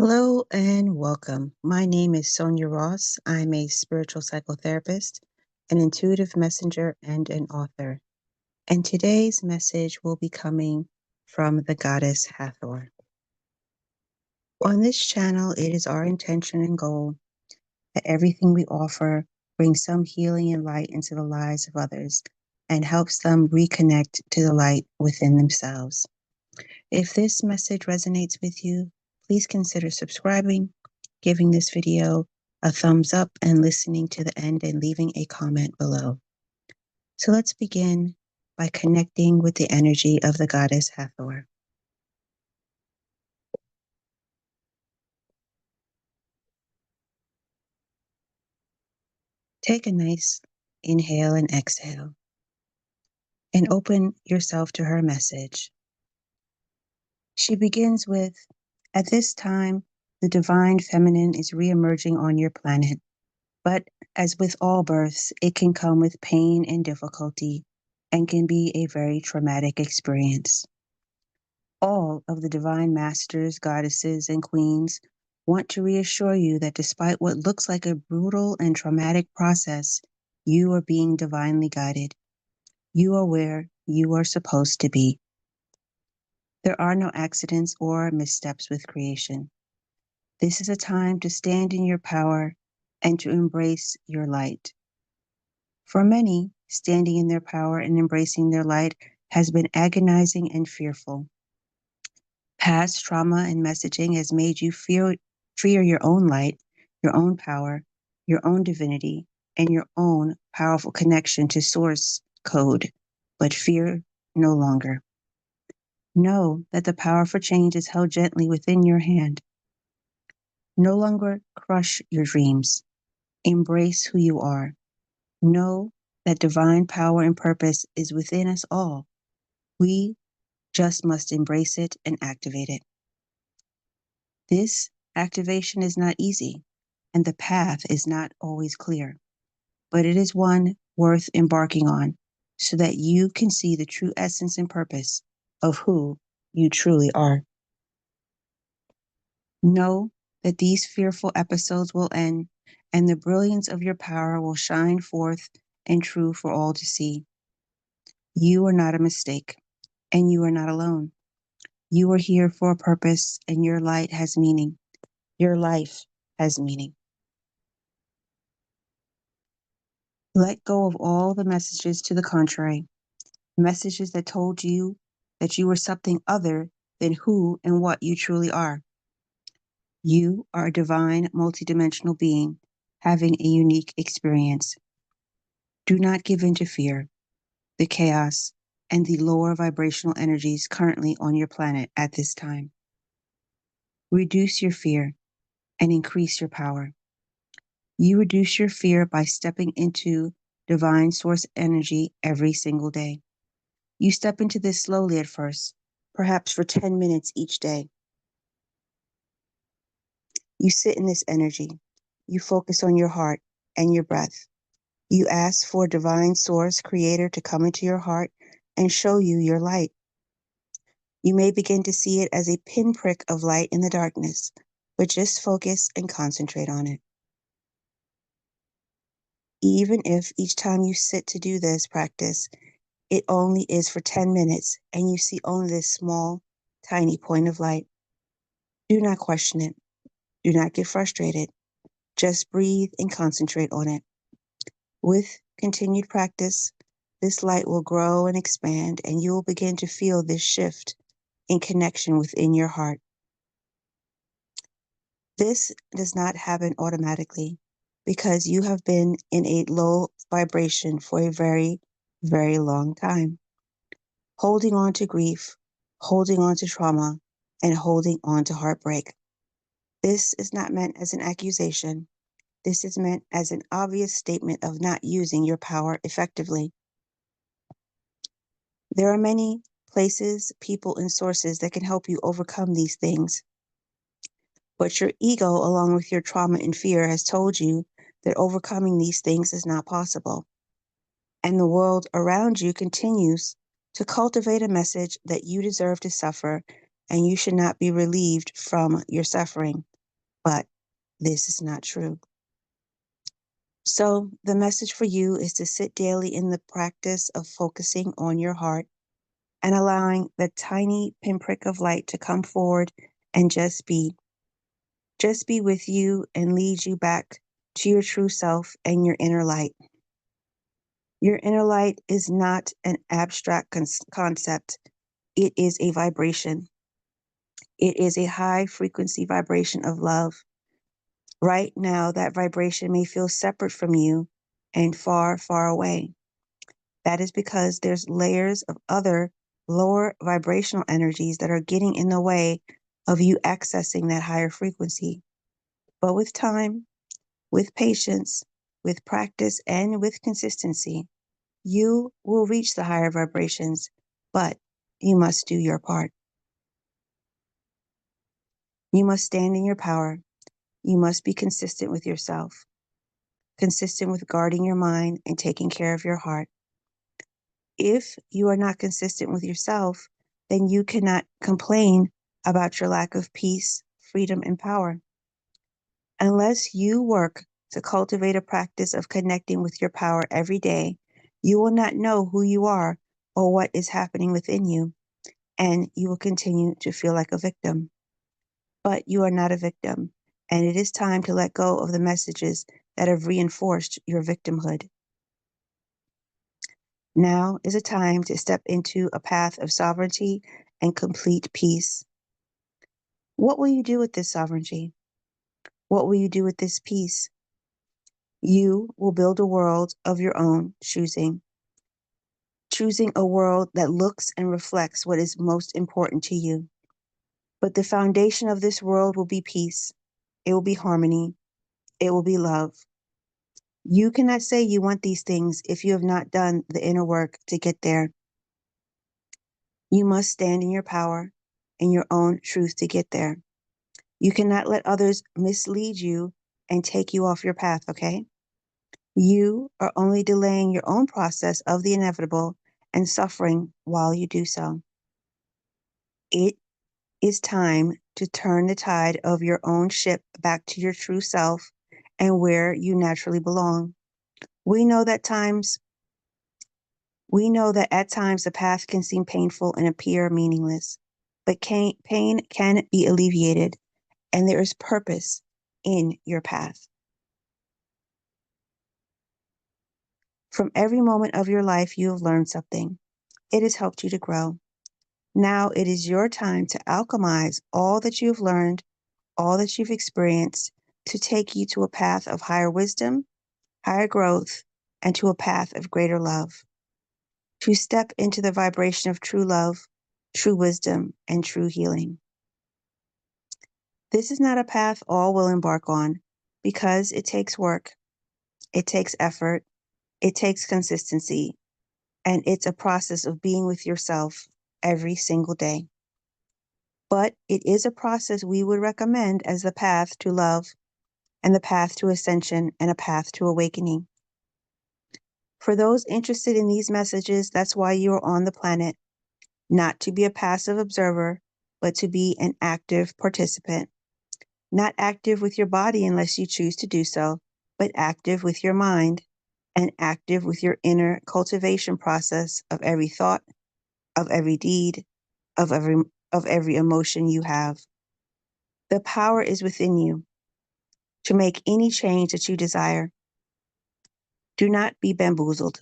Hello and welcome. My name is Sonia Ross. I'm a spiritual psychotherapist, an intuitive messenger, and an author. And today's message will be coming from the goddess Hathor. On this channel, it is our intention and goal that everything we offer brings some healing and light into the lives of others and helps them reconnect to the light within themselves. If this message resonates with you, please consider subscribing, giving this video a thumbs up, and listening to the end and leaving a comment below. So let's begin by connecting with the energy of the goddess Hathor. Take a nice inhale and exhale and open yourself to her message. She begins with, "At this time, the divine feminine is reemerging on your planet. But as with all births, it can come with pain and difficulty and can be a very traumatic experience. All of the divine masters, goddesses, and queens want to reassure you that despite what looks like a brutal and traumatic process, you are being divinely guided. You are where you are supposed to be. There are no accidents or missteps with creation. This is a time to stand in your power and to embrace your light. For many, standing in their power and embracing their light has been agonizing and fearful. Past trauma and messaging has made you fear your own light, your own power, your own divinity, and your own powerful connection to source code, but fear no longer. Know that the power for change is held gently within your hand. No longer crush your dreams. Embrace who you are. Know that divine power and purpose is within us all. We just must embrace it and activate it. This activation is not easy, and the path is not always clear, but it is one worth embarking on so that you can see the true essence and purpose of who you truly are. Know that these fearful episodes will end and the brilliance of your power will shine forth and true for all to see. You are not a mistake, and you are not alone. You are here for a purpose, and your light has meaning. Your life has meaning. Let go of all the messages to the contrary, messages that told you that you were something other than who and what you truly are. You are a divine, multidimensional being having a unique experience. Do not give in to fear, the chaos, and the lower vibrational energies currently on your planet at this time. Reduce your fear and increase your power. You reduce your fear by stepping into divine source energy every single day. You step into this slowly at first, perhaps for 10 minutes each day. You sit in this energy. You focus on your heart and your breath. You ask for divine source creator to come into your heart and show you your light. You may begin to see it as a pinprick of light in the darkness, but just focus and concentrate on it. Even if each time you sit to do this practice, it only is for 10 minutes and you see only this small, tiny point of light. Do not question it. Do not get frustrated. Just breathe and concentrate on it. With continued practice, this light will grow and expand, and you will begin to feel this shift in connection within your heart. This does not happen automatically because you have been in a low vibration for a very, very long time. Holding on to grief, holding on to trauma, and holding on to heartbreak. This is not meant as an accusation. This is meant as an obvious statement of not using your power effectively. There are many places, people, and sources that can help you overcome these things. But your ego, along with your trauma and fear, has told you that overcoming these things is not possible. And the world around you continues to cultivate a message that you deserve to suffer and you should not be relieved from your suffering, but this is not true. So the message for you is to sit daily in the practice of focusing on your heart and allowing the tiny pinprick of light to come forward and just be. Just be with you and lead you back to your true self and your inner light. Your inner light is not an abstract concept. It is a vibration. It is a high frequency vibration of love. Right now, that vibration may feel separate from you and far, far away. That is because there's layers of other lower vibrational energies that are getting in the way of you accessing that higher frequency. But with time, with patience, with practice, and with consistency, you will reach the higher vibrations, but you must do your part. You must stand in your power. You must be consistent with yourself, consistent with guarding your mind and taking care of your heart. If you are not consistent with yourself, then you cannot complain about your lack of peace, freedom, and power. Unless you work to cultivate a practice of connecting with your power every day, you will not know who you are or what is happening within you, and you will continue to feel like a victim. But you are not a victim, and it is time to let go of the messages that have reinforced your victimhood. Now is a time to step into a path of sovereignty and complete peace. What will you do with this sovereignty? What will you do with this peace? You will build a world of your own choosing a world that looks and reflects what is most important to you. But the foundation of this world will be peace. It will be harmony. It will be love. You cannot say you want these things if you have not done the inner work to get there. You must stand in your power and your own truth to get there. You cannot let others mislead you and take you off your path, okay? You are only delaying your own process of the inevitable and suffering while you do so. It is time to turn the tide of your own ship back to your true self and where you naturally belong. We know that at times the path can seem painful and appear meaningless, but pain can be alleviated, and there is purpose in your path. From every moment of your life, you have learned something. It has helped you to grow. Now it is your time to alchemize all that you have learned, all that you've experienced, to take you to a path of higher wisdom, higher growth, and to a path of greater love. To step into the vibration of true love, true wisdom, and true healing. This is not a path all will embark on because it takes work, it takes effort, it takes consistency, and it's a process of being with yourself every single day. But it is a process we would recommend as the path to love and the path to ascension and a path to awakening. For those interested in these messages, that's why you are on the planet, not to be a passive observer, but to be an active participant. Not active with your body unless you choose to do so, but active with your mind and active with your inner cultivation process of every thought, of every deed, of every emotion you have. The power is within you to make any change that you desire. Do not be bamboozled.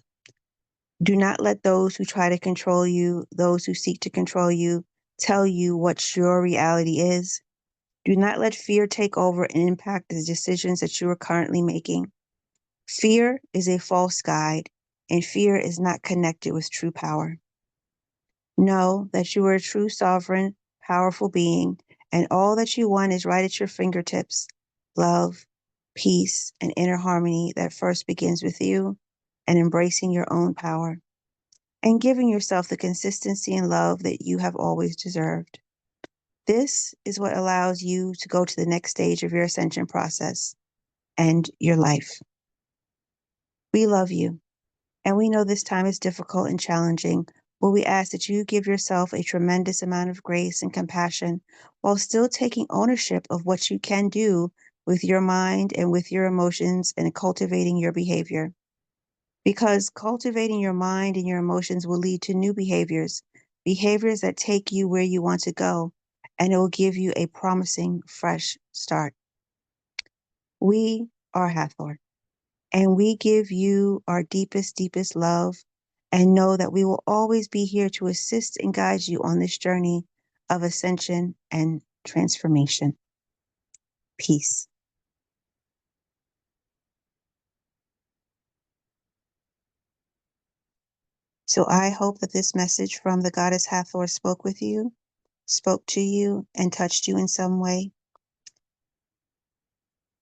Do not let those who try to control you, those who seek to control you, tell you what your reality is. Do not let fear take over and impact the decisions that you are currently making. Fear is a false guide, and fear is not connected with true power. Know that you are a true sovereign, powerful being, and all that you want is right at your fingertips. Love, peace, and inner harmony that first begins with you and embracing your own power and giving yourself the consistency and love that you have always deserved. This is what allows you to go to the next stage of your ascension process and your life. We love you, and we know this time is difficult and challenging, Well, we ask that you give yourself a tremendous amount of grace and compassion while still taking ownership of what you can do with your mind and with your emotions and cultivating your behavior. Because cultivating your mind and your emotions will lead to new behaviors, behaviors that take you where you want to go, and it will give you a promising, fresh start. We are Hathor, and we give you our deepest, deepest love, and know that we will always be here to assist and guide you on this journey of ascension and transformation. Peace. So I hope that this message from the Goddess Hathor spoke with you, spoke to you, and touched you in some way.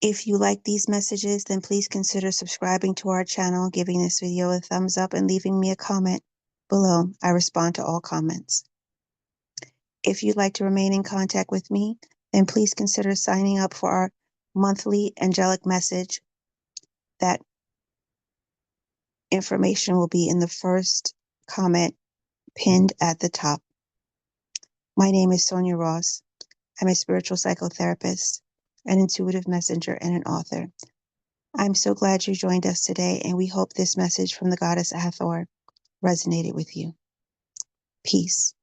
If you like these messages, then please consider subscribing to our channel, giving this video a thumbs up, and leaving me a comment below. I respond to all comments. If you'd like to remain in contact with me, then please consider signing up for our monthly angelic message. That information will be in the first comment pinned at the top. My name is Sonia Ross. I'm a spiritual psychotherapist, an intuitive messenger, and an author. I'm so glad you joined us today, and we hope this message from the Goddess Hathor resonated with you. Peace.